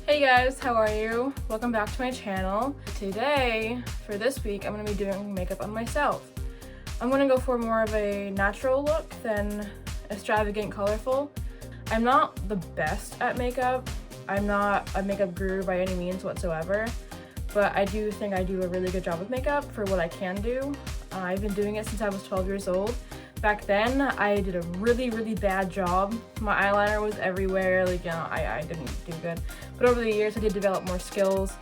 Hey guys, how are you? Welcome back to my channel. Today, for this week, I'm going to be doing makeup on myself. I'm going to go for more of a natural look than extravagant, colorful. I'm not the best at makeup. I'm not a makeup guru by any means whatsoever, but I do think I do a really good job with makeup for what I can do. I've been doing it since I was 12 years old. Back then, I did a really bad job. My eyeliner was everywhere, I didn't do good. But over the years, I did develop more skills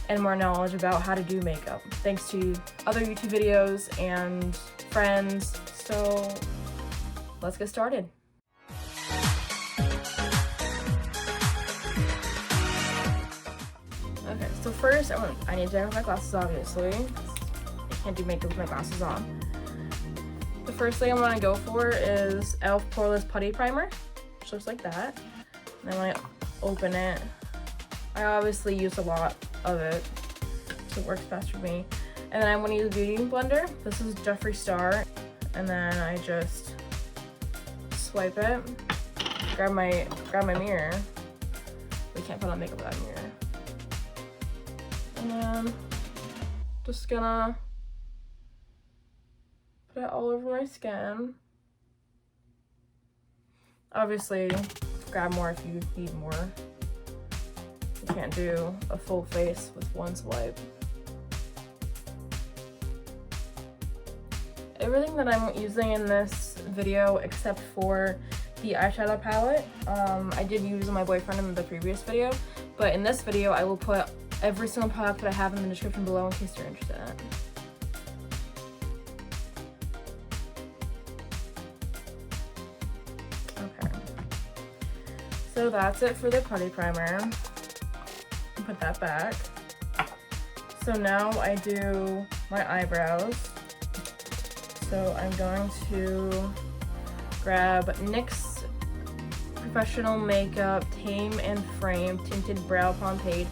and more knowledge about how to do makeup, thanks to other YouTube videos and friends. So let's get started. Okay, so first, I need to take off my glasses, obviously. I can't do makeup with my glasses on. The first thing I'm going to go for is E.L.F. Poreless Putty Primer, which looks like that. And then when I open it, I obviously use a lot of it, so it works best for me. And then I'm going to use a beauty blender. This is Jeffree Star. And then I just swipe it, grab my mirror. We can't put on makeup without a mirror. And then just gonna put it all over my skin. Obviously, grab more if you need more. You can't do a full face with one swipe. Everything that I'm using in this video, except for the eyeshadow palette, I did use my boyfriend in the previous video, but in this video, I will put every single product that I have in the description below in case you're interested in it. So that's it for the putty primer. Put that back. So now I do my eyebrows. So I'm going to grab NYX Professional Makeup Tame and Frame Tinted Brow Pomade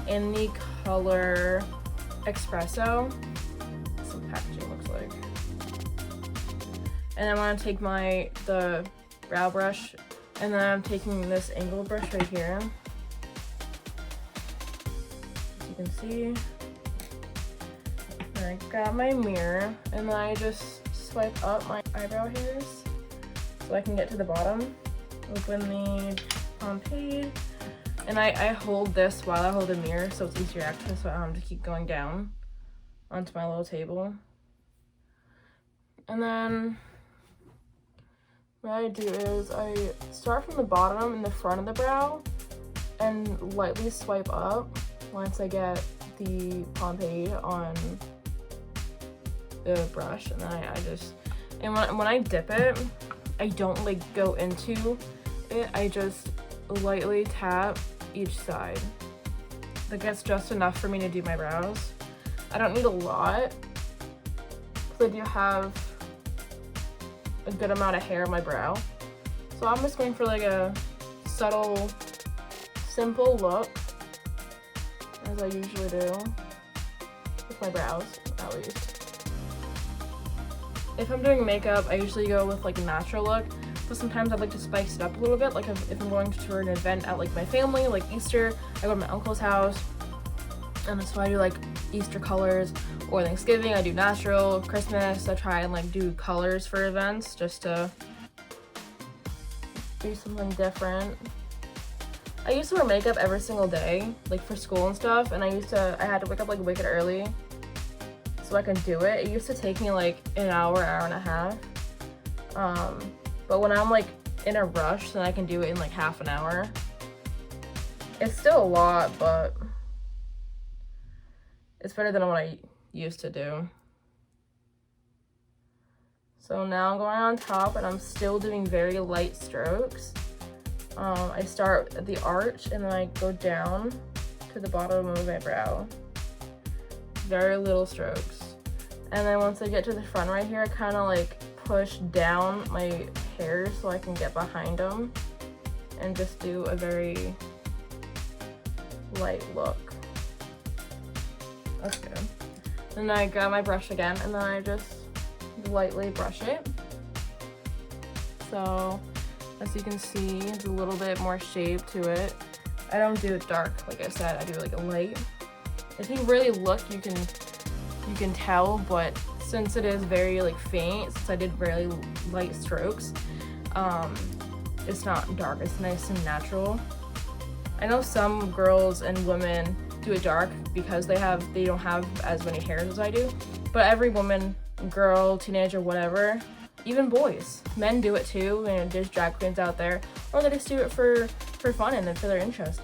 in the color Espresso. That's what the packaging looks like. And I want to take the brow brush, and then I'm taking this angle brush right here. As you can see. And I grab my mirror, and then I just swipe up my eyebrow hairs so I can get to the bottom. Open the pomade, and I hold this while I hold the mirror so it's easier access, so I don't have to keep going down onto my little table. And then what I do is I start from the bottom in the front of the brow and lightly swipe up once I get the pomade on the brush, and then I just, and when I dip it, I don't go into it, I just lightly tap each side. That gets just enough for me to do my brows. I don't need a lot because I do have a good amount of hair on my brow. So I'm just going for a subtle, simple look, as I usually do with my brows, at least. If I'm doing makeup, I usually go with a natural look, but sometimes I'd like to spice it up a little bit. If I'm going to an event at my family, like Easter, I go to my uncle's house, and so I do Easter colors, or Thanksgiving I do natural, Christmas I try and do colors for events just to do something different. I used to wear makeup every single day, for school and stuff, and I had to wake up wicked early so I can do it. It used to take me an hour and a half. But when I'm in a rush, then I can do it in half an hour. It's still a lot, but it's better than what I used to do. So now I'm going on top, and I'm still doing very light strokes. I start at the arch, and then I go down to the bottom of my brow. Very little strokes. And then once I get to the front right here, I kind of push down my hairs so I can get behind them and just do a very light look. That's good. Then I grab my brush again, and then I just lightly brush it. So as you can see, it's a little bit more shape to it. I don't do it dark, like I said, I do like a light. If you really look, you can tell, but since it is very like faint, since I did very light strokes, it's not dark, it's nice and natural. I know some girls and women do it dark because they don't have as many hairs as I do, but every woman, girl, teenager, whatever, even boys, men do it too, and there's drag queens out there, or they just do it for fun and for their interest.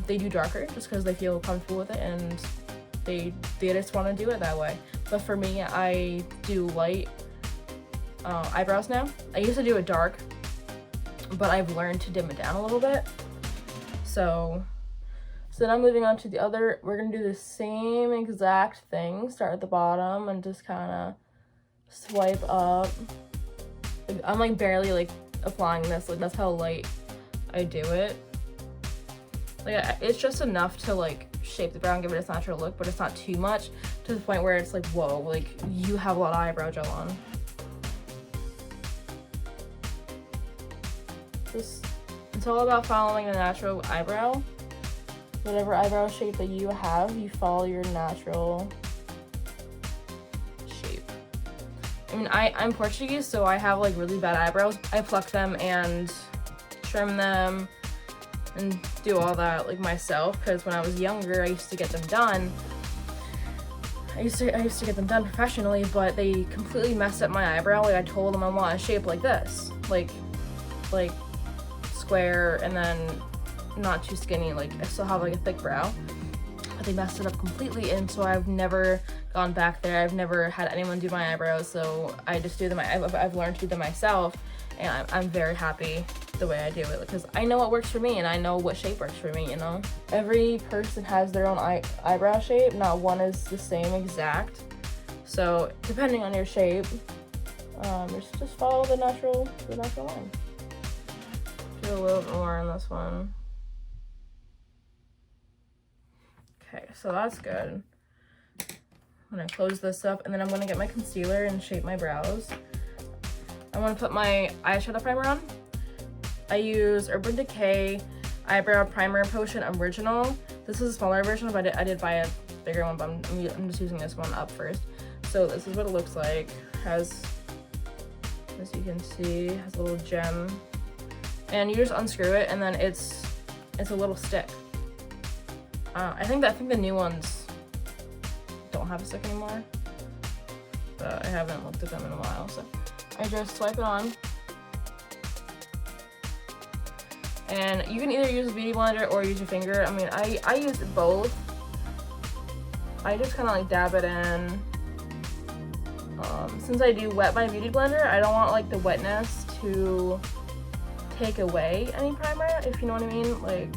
They do darker just because they feel comfortable with it and they just want to do it that way. But for me, I do light eyebrows now. I used to do it dark, but I've learned to dim it down a little bit. So now moving on to the other, we're gonna do the same exact thing. Start at the bottom and just kind of swipe up. I'm like barely like applying this, like that's how light I do it. Like it's just enough to like shape the brow and give it its natural look, but it's not too much to the point where it's like, whoa, like you have a lot of eyebrow gel on. It's all about following a natural eyebrow. Whatever eyebrow shape that you have, you follow your natural shape. I mean, I'm Portuguese, so I have like really bad eyebrows. I pluck them and trim them and do all that like myself, because when I was younger, I used to get them done. I used to get them done professionally, but they completely messed up my eyebrow. Like I told them I want a shape like this, like square and then not too skinny. Like I still have like a thick brow, but they messed it up completely, and so I've never gone back there. I've never had anyone do my eyebrows, so I just do them. I've learned to do them myself, and I'm very happy the way I do it because I know what works for me and I know what shape works for me, you know? Every person has their own eyebrow shape. Not one is the same exact. So depending on your shape, just follow the natural line. Do a little bit more on this one. Okay, so that's good. I'm gonna close this up and then I'm gonna get my concealer and shape my brows. I want to put my eyeshadow primer on. I use Urban Decay Eyebrow Primer Potion Original. This is a smaller version, but I did buy a bigger one, but I'm just using this one up first. So this is what it looks like. Has, as you can see, has a little gem. And you just unscrew it and then it's a little stick. I think the new ones don't have a stick anymore, but I haven't looked at them in a while, so I just swipe it on. And you can either use a beauty blender or use your finger. I mean, I use both. I just kind of like dab it in. Since I do wet my beauty blender, I don't want like the wetness to take away any primer, if you know what I mean. Like,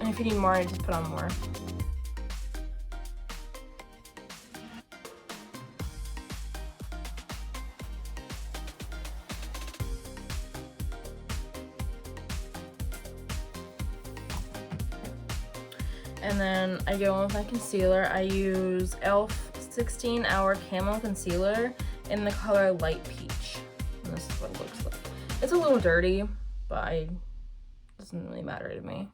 and if you need more, I just put on more. And then I go in with my concealer. I use E.L.F 16-Hour Camo Concealer in the color Light Peach. And this is what it looks like. It's a little dirty, but it doesn't really matter to me.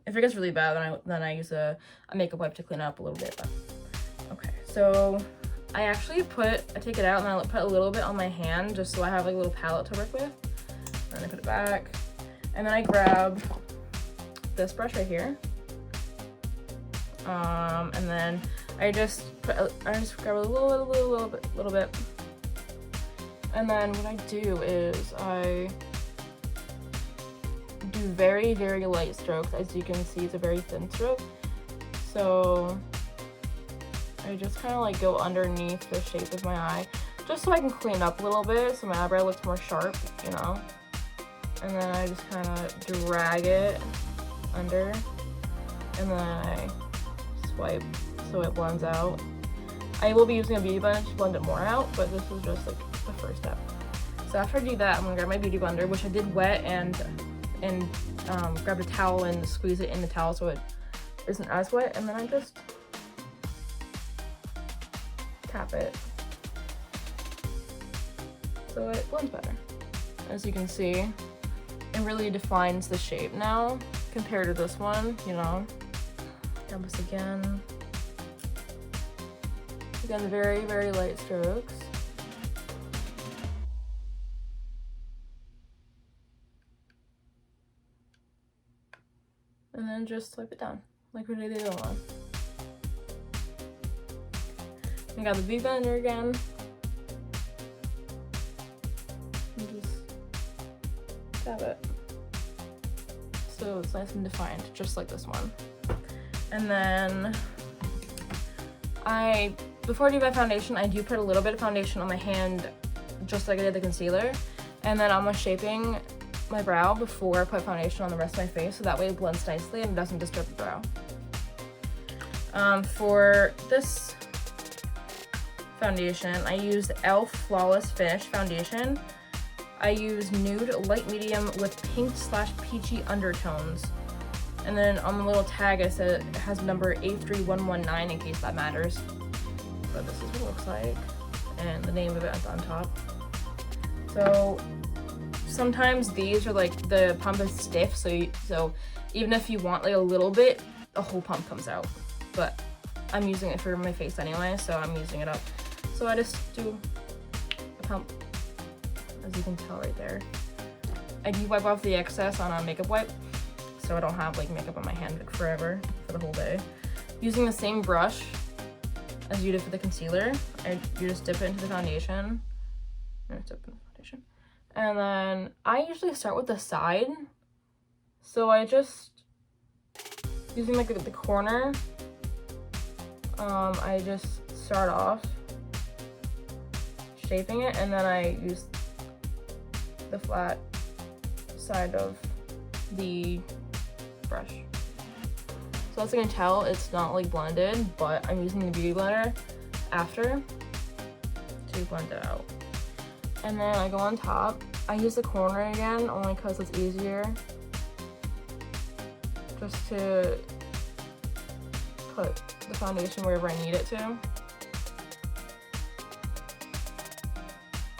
If it gets really bad, then I use a makeup wipe to clean up a little bit. But okay, so I actually take it out and I put a little bit on my hand just so I have like a little palette to work with. And then I put it back. And then I grab this brush right here. And then I just grab a little bit. And then what I do is I do very, very light strokes. As you can see, it's a very thin stroke. So I just kind of like go underneath the shape of my eye, just so I can clean up a little bit, so my eyebrow looks more sharp, you know. And then I just kind of drag it under, and then I swipe so it blends out. I will be using a beauty blender to blend it more out, but this is just like the first step. So after I do that, I'm gonna grab my beauty blender, which I did wet, and grab a towel and squeeze it in the towel so it isn't as wet, and then I just tap it so it blends better. As you can see, it really defines the shape now compared to this one, you know. Grab this again. Again, very, very light strokes. And then just swipe it down, like we did the other one. I got the beauty blender again. And just dab it. So it's nice and defined, just like this one. And then before I do my foundation, I do put a little bit of foundation on my hand, just like I did the concealer. And then I'm shaping my brow before I put foundation on the rest of my face, so that way it blends nicely and it doesn't disturb the brow. For this foundation, I used E.L.F. Flawless Finish Foundation. I use Nude Light Medium with pink/peachy undertones. And then on the little tag I said it has number 83119 in case that matters. But this is what it looks like. And the name of it is on top. So sometimes these are like, the pump is stiff, so even if you want like a little bit, the whole pump comes out. But I'm using it for my face anyway, so I'm using it up. So I just do a pump, as you can tell right there. I do wipe off the excess on a makeup wipe, so I don't have like makeup on my hand like, forever for the whole day. Using the same brush as you did for the concealer, you just dip it into the foundation. And then I usually start with the side. So I just, using like the corner, I just start off shaping it, and then I use the flat side of the brush. So as you can tell, it's not like blended, but I'm using the beauty blender after to blend it out. And then I go on top. I use the corner again, only because it's easier just to put the foundation wherever I need it to.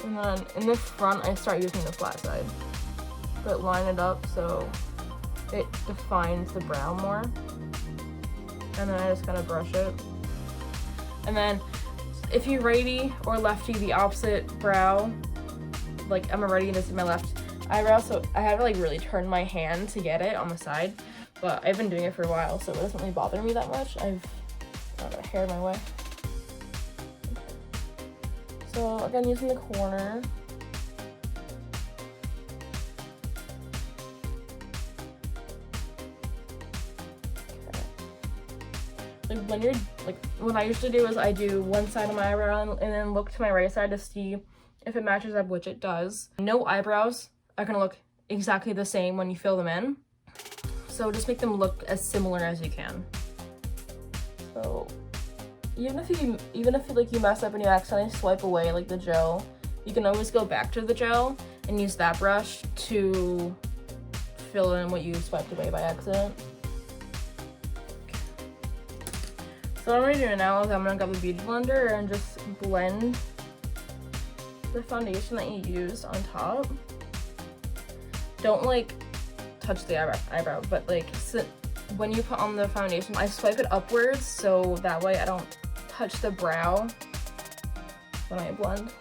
And then in the front, I start using the flat side, but line it up so it defines the brow more. And then I just kind of brush it. And then if you righty or lefty the opposite brow, like I'm a righty and this is my left eyebrow, so I have to like really turn my hand to get it on the side. But I've been doing it for a while, so it doesn't really bother me that much. I've got a hair in my way. So again, using the corner. Okay. Like when you're like, what I usually do is I do one side of my eyebrow and then look to my right side to see if it matches up, which it does. No eyebrows are gonna look exactly the same when you fill them in. So just make them look as similar as you can. So even if like you mess up and you accidentally swipe away like the gel, you can always go back to the gel and use that brush to fill in what you swiped away by accident. So what I'm gonna do now is I'm gonna grab the beauty blender and just blend the foundation that you used on top. Don't like touch the eyebrow, but like when you put on the foundation, I swipe it upwards so that way I don't touch the brow when I blend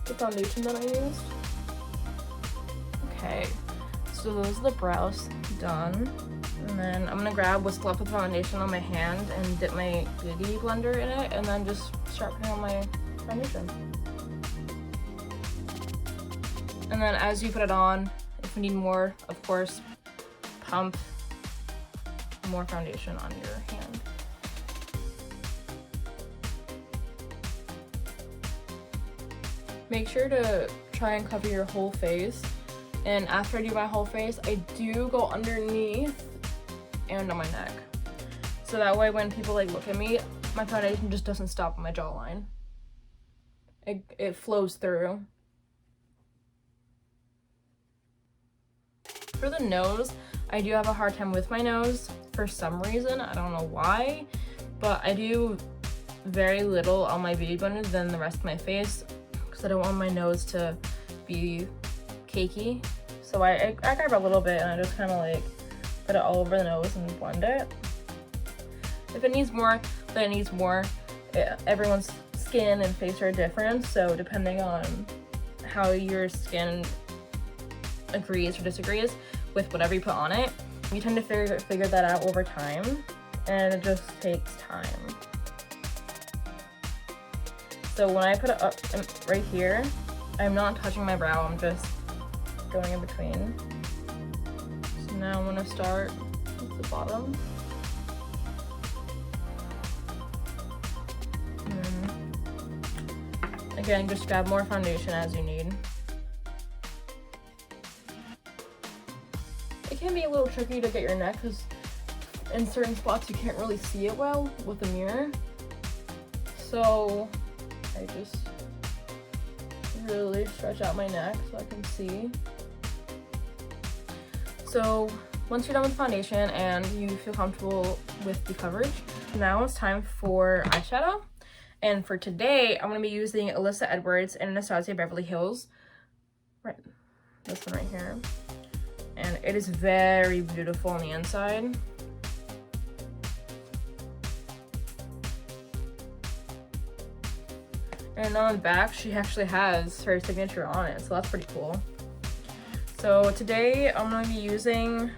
the foundation that I used. Okay, so those are the brows done. And then I'm gonna grab what's left of the foundation on my hand and dip my beauty blender in it, and then just start putting on my foundation. And then as you put it on, if you need more, of course, pump more foundation on your hand. Make sure to try and cover your whole face. And after I do my whole face, I do go underneath and on my neck. So that way when people like look at me, my foundation just doesn't stop on my jawline. It flows through. For the nose, I do have a hard time with my nose for some reason. I don't know why, but I do very little on my beauty blender than the rest of my face because I don't want my nose to be cakey. So I grab a little bit and I just kind of like put it all over the nose and blend it. If it needs more, then it needs more. Everyone's skin and face are different, so depending on how your skin agrees or disagrees with whatever you put on it, you tend to figure that out over time, and it just takes time. So when I put it up right here, I'm not touching my brow, I'm just going in between. So now I'm gonna start with the bottom. And again, just grab more foundation as you need. It can be a little tricky to get your neck because in certain spots you can't really see it well with the mirror. So I just really stretch out my neck so I can see. So once you're done with foundation and you feel comfortable with the coverage, now it's time for eyeshadow. And for today, I'm going to be using Alyssa Edwards and Anastasia Beverly Hills. Right, this one right here. And it is very beautiful on the inside. And on the back, she actually has her signature on it, so that's pretty cool. So today, I'm going to be using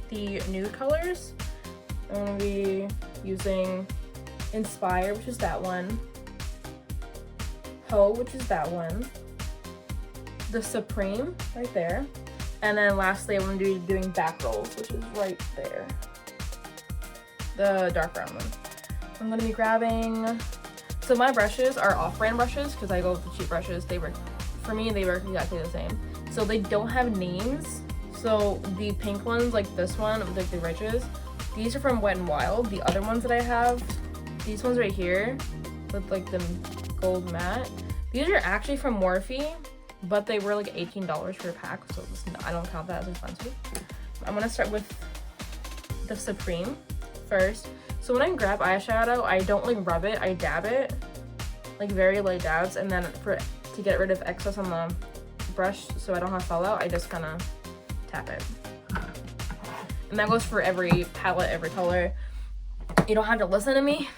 the nude colors. I'm going to be using Inspire, which is that one. Ho, which is that one. The Supreme, right there. And then lastly, I'm going to be doing Back Rolls, which is right there. The dark brown one. I'm going to be grabbing... So my brushes are off-brand brushes because I go with the cheap brushes. They work, for me, they work exactly the same. So they don't have names. So the pink ones, like this one, like the ridges, these are from Wet n Wild. The other ones that I have, these ones right here, with like the gold matte, these are actually from Morphe, but they were like $18 for a pack, so I don't count that as expensive. I'm gonna start with the Supreme first. So when I grab eyeshadow, I don't like rub it, I dab it, like very light dabs, and then to get rid of excess on the brush so I don't have fallout, I just kind of tap it. And that goes for every palette, every color. You don't have to listen to me.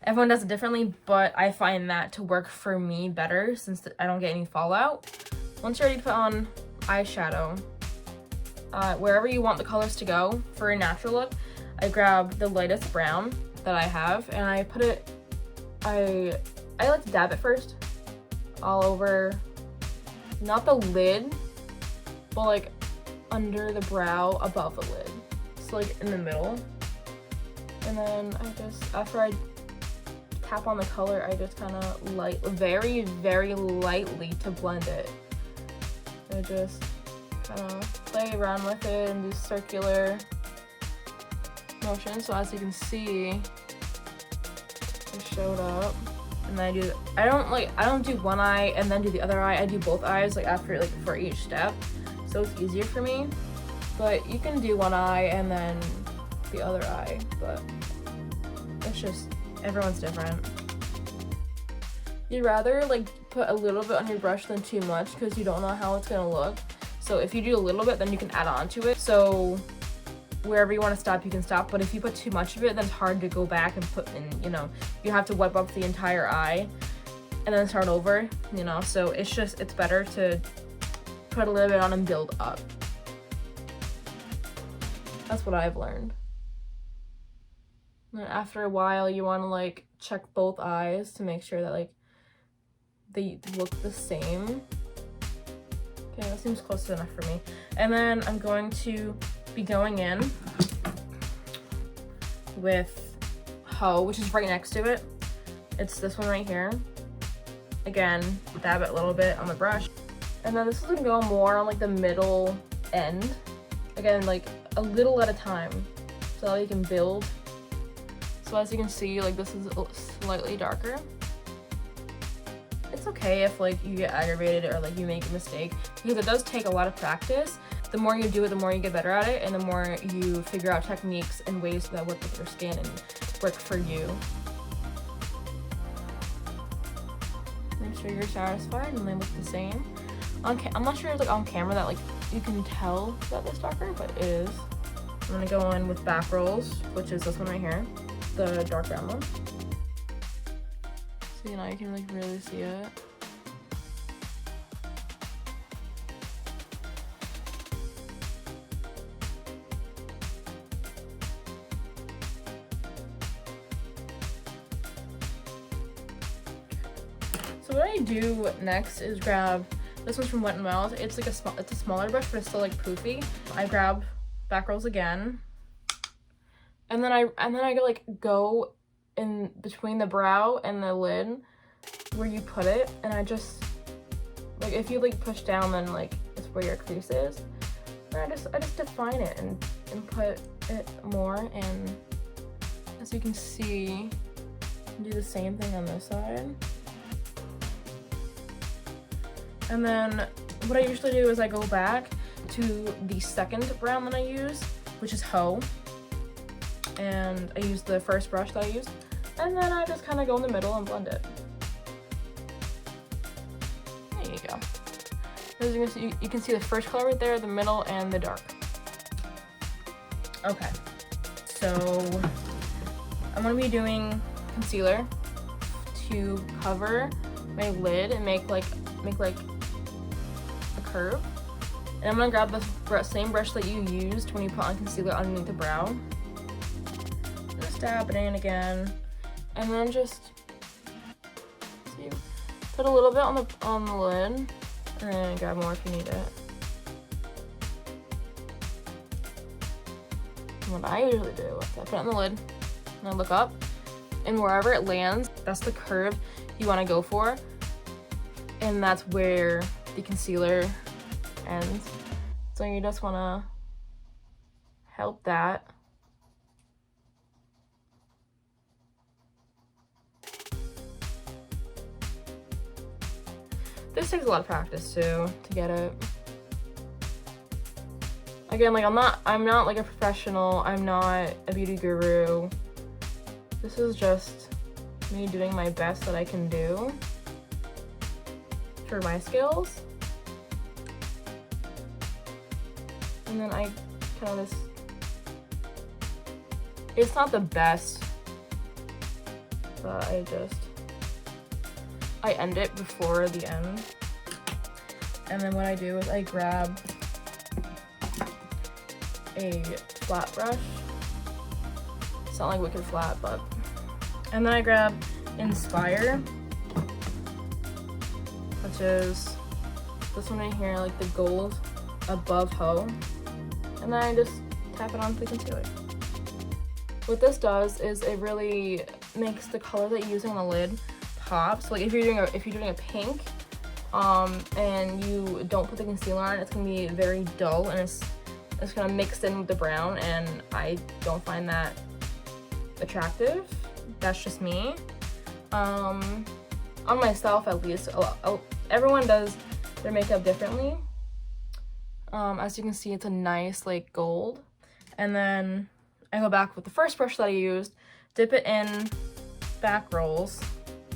Everyone does it differently, but I find that to work for me better since I don't get any fallout. Once you're ready to put on eyeshadow, wherever you want the colors to go for a natural look, I grab the lightest brown that I have and I put it, I like to dab it first all over, not the lid, but like under the brow above the lid. So like in the middle. And then I just, after I tap on the color, I just kind of very, very lightly to blend it. I just kind of play around with it and do circular motion. So as you can see, it showed up. And then I don't do one eye and then do the other eye. I do both eyes like after, like for each step. So it's easier for me. But you can do one eye and then the other eye, but it's just, everyone's different. You'd rather like put a little bit on your brush than too much because you don't know how it's gonna look. So if you do a little bit, then you can add on to it. So wherever you want to stop, you can stop. But if you put too much of it, then it's hard to go back and put in, you know, you have to wipe up the entire eye and then start over, you know. So it's better to put a little bit on and build up. That's what I've learned. And after a while, you want to like check both eyes to make sure that like they look the same. Okay, that seems close enough for me. And then I'm going to be going in with Ho, which is right next to it. It's this one right here. Again, dab it a little bit on the brush. And then this is gonna go more on like the middle end. Again, like a little at a time, so that you can build. So as you can see, like this is slightly darker. It's okay if like you get aggravated or like you make a mistake, because it does take a lot of practice. The more you do it, the more you get better at it, and the more you figure out techniques and ways that work with your skin and work for you. Make sure you're satisfied and they look the same. I'm not sure like on camera that like you can tell that it's darker, but it is. I'm gonna go in with back rolls, which is this one right here, the dark brown one. So you know, you can like really see it. So what I do next is grab, this one's from Wet n Wild. It's like it's a smaller brush, but it's still like poofy. I grab back rolls again, and then I go in between the brow and the lid where you put it, and I just like, if you like push down, then like it's where your crease is. And I just define it and put it more, and as you can see, do the same thing on this side. And then what I usually do is I go back to the second brown that I use, which is Ho. And I use the first brush that I used. And then I just kind of go in the middle and blend it. There you go. As you can see, you can see the first color right there, the middle, and the dark. Okay. So I'm going to be doing concealer to cover my lid and make like a curve. And I'm gonna grab the same brush that you used when you put on concealer underneath the brow. Just dab it in again, and then just see, put a little bit on the lid, and then grab more if you need it. And what I usually do is I put it on the lid, and I look up, and wherever it lands, that's the curve you want to go for, and that's where the concealer ends. So you just want to help that. This takes a lot of practice too, to get it. Again, like I'm not like a professional, I'm not a beauty guru. This is just me doing my best that I can do for my skills. And then I kind of just, it's not the best, but I end it before the end. And then what I do is I grab a flat brush. It's not like wicked flat, but, and then I grab Inspire, which is this one right here, like the gold above Ho. And then I just tap it onto the concealer. What this does is it really makes the color that you're using on the lid pop. So like if you're doing a pink, and you don't put the concealer on, it's gonna be very dull, and it's gonna mix in with the brown, and I don't find that attractive. That's just me. On myself at least. Everyone does their makeup differently. As you can see, it's a nice like gold. And then I go back with the first brush that I used, dip it in back rolls,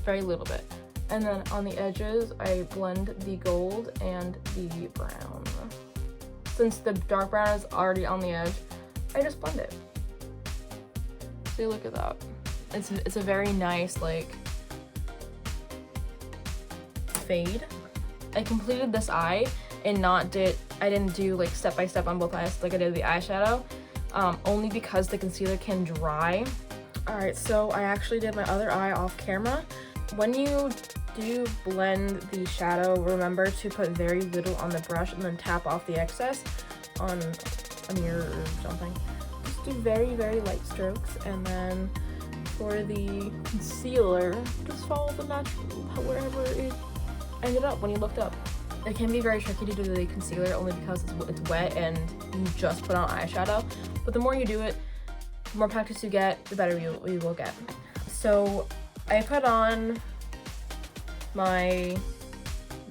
very little bit. And then on the edges, I blend the gold and the brown. Since the dark brown is already on the edge, I just blend it. See, look at that. It's a very nice like fade. I completed this eye and I didn't do like step by step on both eyes like I did the eyeshadow, only because the concealer can dry. All right, so I actually did my other eye off camera. When you do blend the shadow, remember to put very little on the brush and then tap off the excess on a mirror or something. Just do very, very light strokes, and then for the concealer, just follow the natural, wherever it ended up when you looked up. It can be very tricky to do the concealer only because it's wet and you just put on eyeshadow, but the more you do it, the more practice you get, the better you will get. So I put on my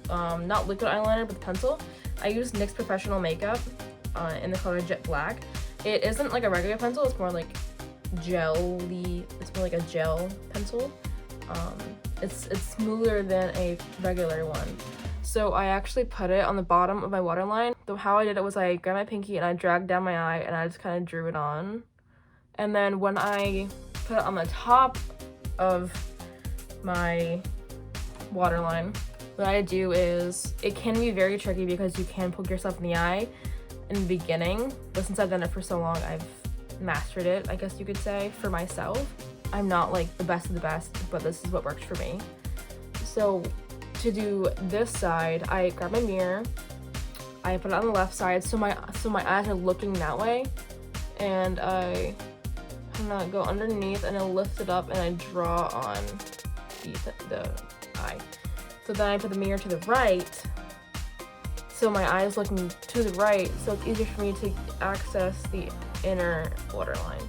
not liquid eyeliner but the pencil. I use NYX Professional Makeup in the color Jet Black. It isn't like a regular pencil, it's more like jelly, it's more like a gel pencil. It's smoother than a regular one. So I actually put it on the bottom of my waterline. So how I did it was I grabbed my pinky and I dragged down my eye and I just kind of drew it on. And then when I put it on the top of my waterline, what I do is, it can be very tricky because you can poke yourself in the eye in the beginning, but since I've done it for so long, I've mastered it, I guess you could say, for myself. I'm not like the best of the best, but this is what works for me. So to do this side, I grab my mirror, I put it on the left side so my eyes are looking that way, and I kind of go underneath and I lift it up and I draw on the eye. So then I put the mirror to the right, so my eye is looking to the right, so it's easier for me to access the inner waterline.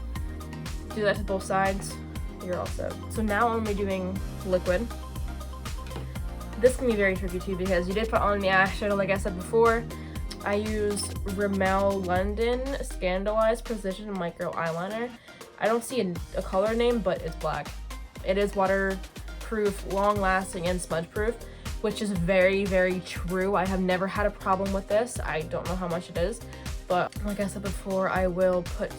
Do that to both sides, you're all set. So now I'm going to be doing liquid. This can be very tricky too because you did put on the eyeshadow like I said before. I use Rimmel London Scandaleyes Precision Micro Eyeliner. I don't see a color name, but it's black. It is waterproof, long-lasting, and smudge-proof, which is very, very true. I have never had a problem with this. I don't know how much it is, but like I said before, I will put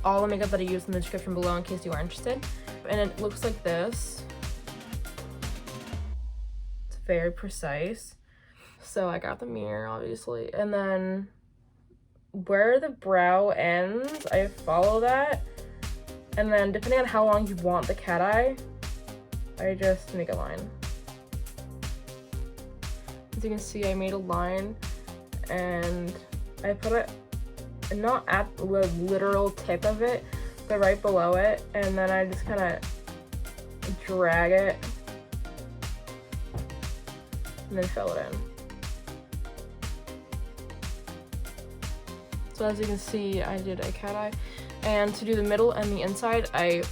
all the makeup that I use in the description below in case you are interested. And it looks like this. Very precise. So I got the mirror obviously, and then where the brow ends, I follow that, and then depending on how long you want the cat eye, I just make a line. As you can see, I made a line and I put it not at the literal tip of it, but right below it, and then I just kind of drag it and then fill it in. So as you can see, I did a cat eye, and to do the middle and the inside, I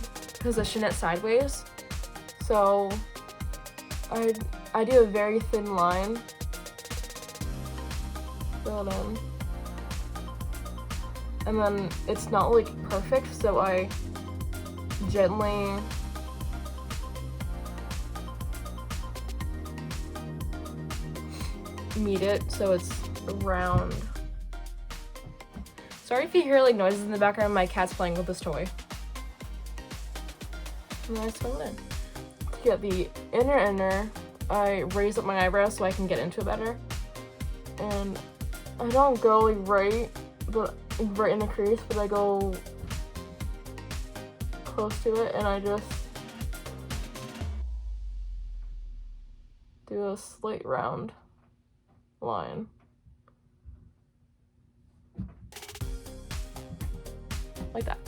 position it sideways. So I do a very thin line, fill it in, and then it's not like perfect, so I gently meet it so it's round. Sorry if you hear like noises in the background, my cat's playing with this toy. And then I fill it in. To get the inner, I raise up my eyebrows so I can get into it better. And I don't go like right in the crease, but I go close to it and I just do a slight round line. Like that.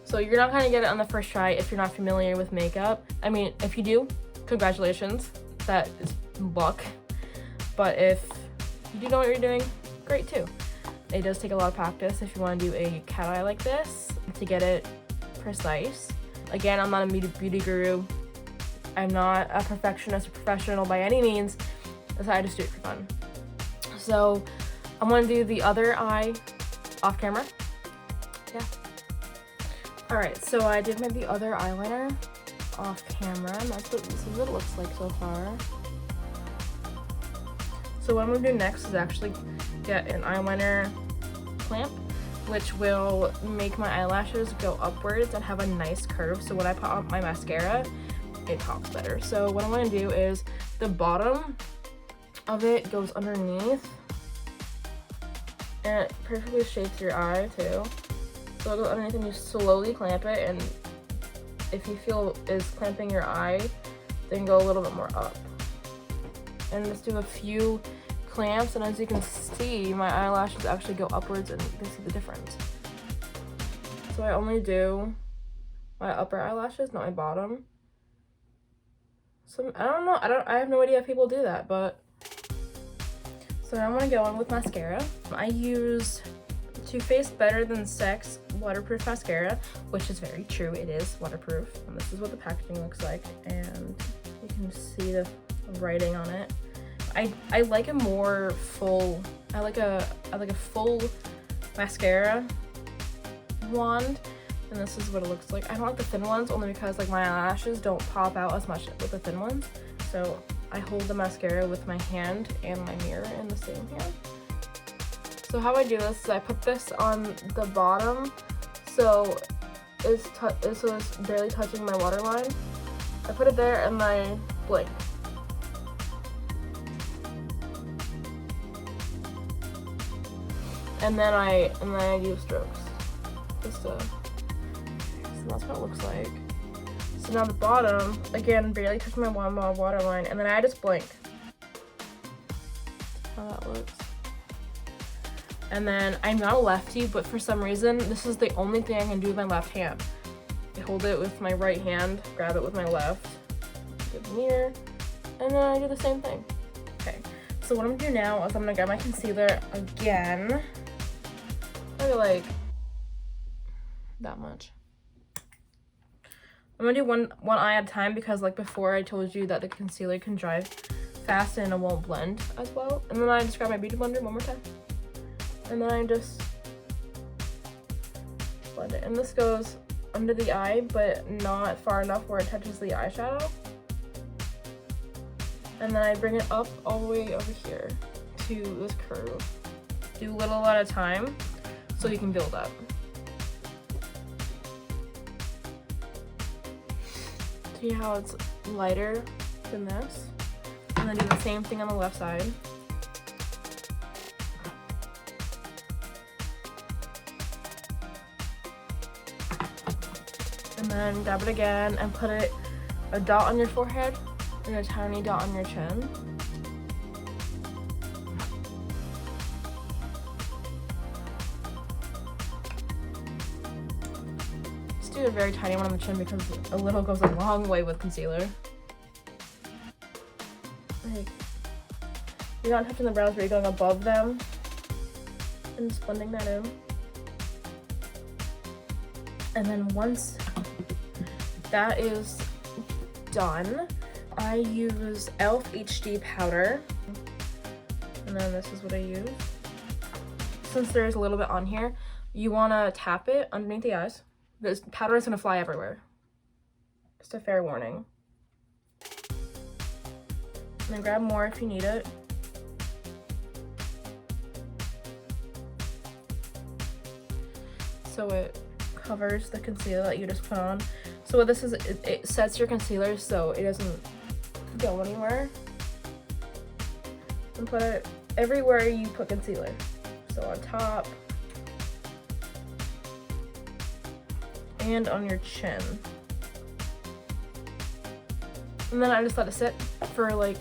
So you're not gonna get it on the first try if you're not familiar with makeup. I mean, if you do, congratulations, that is luck. But if you do know what you're doing, great too. It does take a lot of practice if you want to do a cat eye like this to get it precise. Again, I'm not a beauty guru. I'm not a perfectionist or professional by any means, so I just do it for fun. So I'm gonna do the other eye off camera. Yeah. Alright, so I did the other eyeliner off camera, and this is what it looks like so far. So what I'm gonna do next is actually get an eyeliner clamp, which will make my eyelashes go upwards and have a nice curve. So when I put on my mascara, it pops better. So what I'm gonna do is the bottom of it goes underneath, and it perfectly shapes your eye too. So it'll go underneath and you slowly clamp it, and if you feel is clamping your eye, then go a little bit more up. And just do a few clamps, and as you can see, my eyelashes actually go upwards and you can see the difference. So I only do my upper eyelashes, not my bottom. So I don't know, I have no idea if people do that, but so now I'm gonna go on with mascara. I use Too Faced Better Than Sex waterproof mascara, which is very true, it is waterproof. And this is what the packaging looks like, and you can see the writing on it. I like a more full, I like a full mascara wand, And this is what it looks like. I don't like the thin ones only because like my eyelashes don't pop out as much with the thin ones. So I hold the mascara with my hand and my mirror in the same hand. So how I do this is I put this on the bottom so it's barely touching my waterline. I put it there and I blink. And then I do strokes. So that's what it looks like. So now the bottom, again, barely touching my waterline, and then I just blink. How that looks. And then I'm not a lefty, but for some reason, this is the only thing I can do with my left hand. I hold it with my right hand, grab it with my left, get the mirror, and then I do the same thing. Okay, so what I'm gonna do now is I'm gonna grab my concealer again. Maybe like that much. I'm gonna do one eye at a time because like before I told you that the concealer can dry fast and it won't blend as well. And then I just grab my beauty blender one more time. And then I just blend it. And this goes under the eye, but not far enough where it touches the eyeshadow. And then I bring it up all the way over here to this curve. Do a little at a time so you can build up. See how it's lighter than this? And then do the same thing on the left side. And then grab it again and put a dot on your forehead and a tiny dot on your chin. Just do a very tiny one on the chin because a little goes a long way with concealer. Like, you're not touching the brows, but you're going above them and just blending that in. And then once that is done, I use E.L.F. HD powder. And then this is what I use. Since there's a little bit on here, you want to tap it underneath the eyes. This powder is going to fly everywhere. Just a fair warning. And then grab more if you need it. So it covers the concealer that you just put on. So what this is, it sets your concealer so it doesn't go anywhere. And put it everywhere you put concealer. So on top. And on your chin. And then I just let it sit for like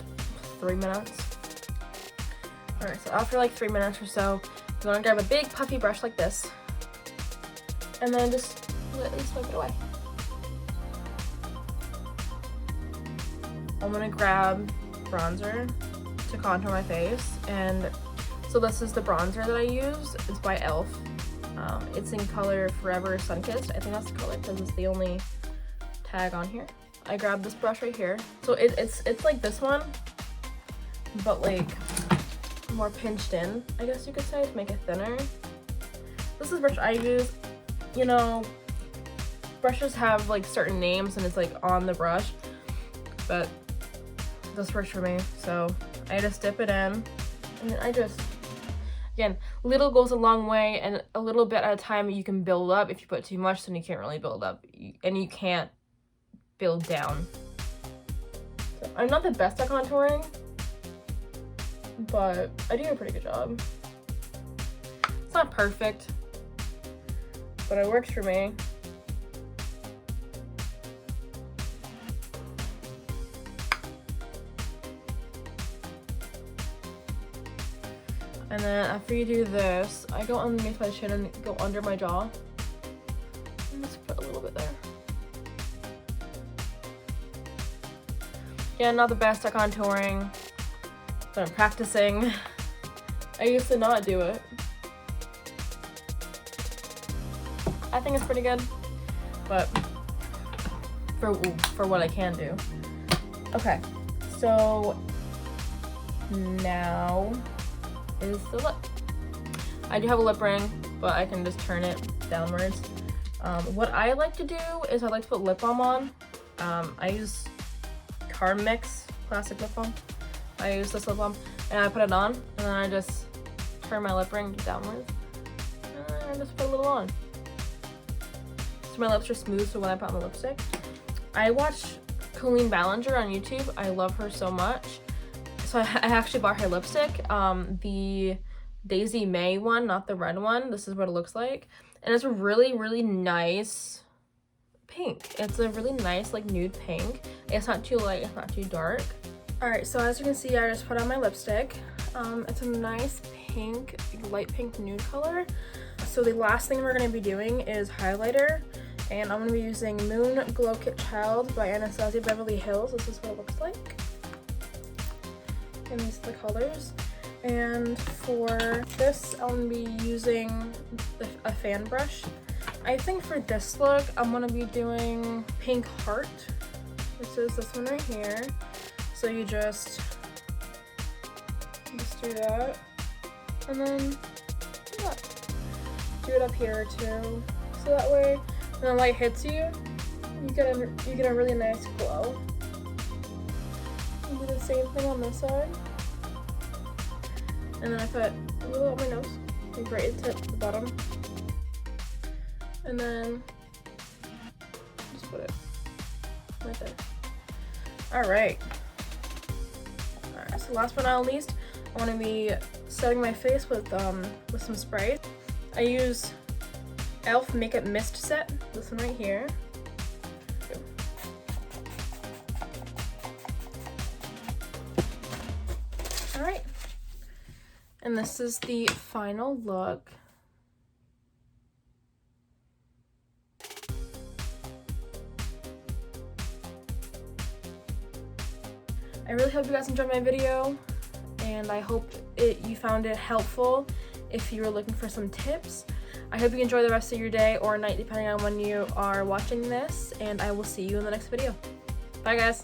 3 minutes. Alright, so after like 3 minutes or so, you want to grab a big puffy brush like this. And then just lightly swipe it away. I'm gonna grab bronzer to contour my face. And so this is the bronzer that I use. It's by E.L.F. It's in color Forever Sunkissed. I think that's the color because it's the only tag on here. I grabbed this brush right here. So it's like this one, but like more pinched in, I guess you could say, to make it thinner. This is the brush I use. You know, brushes have like certain names and it's like on the brush, but this works for me. So I just dip it in and then I just, again, little goes a long way, and a little bit at a time you can build up. If you put too much, then you can't really build up, and you can't build down. So I'm not the best at contouring, but I do a pretty good job. It's not perfect, but it works for me. And then after you do this, I go underneath my chin and go under my jaw. And just put a little bit there. Yeah, not the best at contouring, but I'm practicing. I used to not do it. I think it's pretty good, but for what I can do. Okay, so now is the lip. I do have a lip ring, but I can just turn it downwards What I like to do is I like to put lip balm on. I use Mix classic lip balm. I use this lip balm and I put it on, and then I just turn my lip ring downwards and I just put a little on. So my lips are smooth, so when I put on the lipstick. I watch Colleen Ballinger on YouTube. I love her so much. So I actually bought her lipstick, the Daisy May one, not the red one. This is what it looks like. And it's a really, really nice pink. It's a really nice, like, nude pink. It's not too light, it's not too dark. Alright, so as you can see, I just put on my lipstick. It's a nice pink, light pink nude color. So the last thing we're going to be doing is highlighter. And I'm going to be using Moon Glow Kit Child by Anastasia Beverly Hills. This is what it looks like. And these are the colors. And for this, I'm going to be using a fan brush. I think for this look, I'm going to be doing Pink Heart, which is this one right here. So you just do that. And then yeah, do it up here too. So that way, when the light hits you, you get a really nice glow. And do the same thing on this side. And then I put a little on my nose, like right at the bottom. And then just put it right there. Alright. Alright, so last but not least, I want to be setting my face with some spray. I use E.L.F. Makeup Mist Set, this one right here. Alright. And this is the final look. I really hope you guys enjoyed my video, and I hope you found it helpful if you were looking for some tips. I hope you enjoy the rest of your day or night, depending on when you are watching this, and I will see you in the next video. Bye, guys.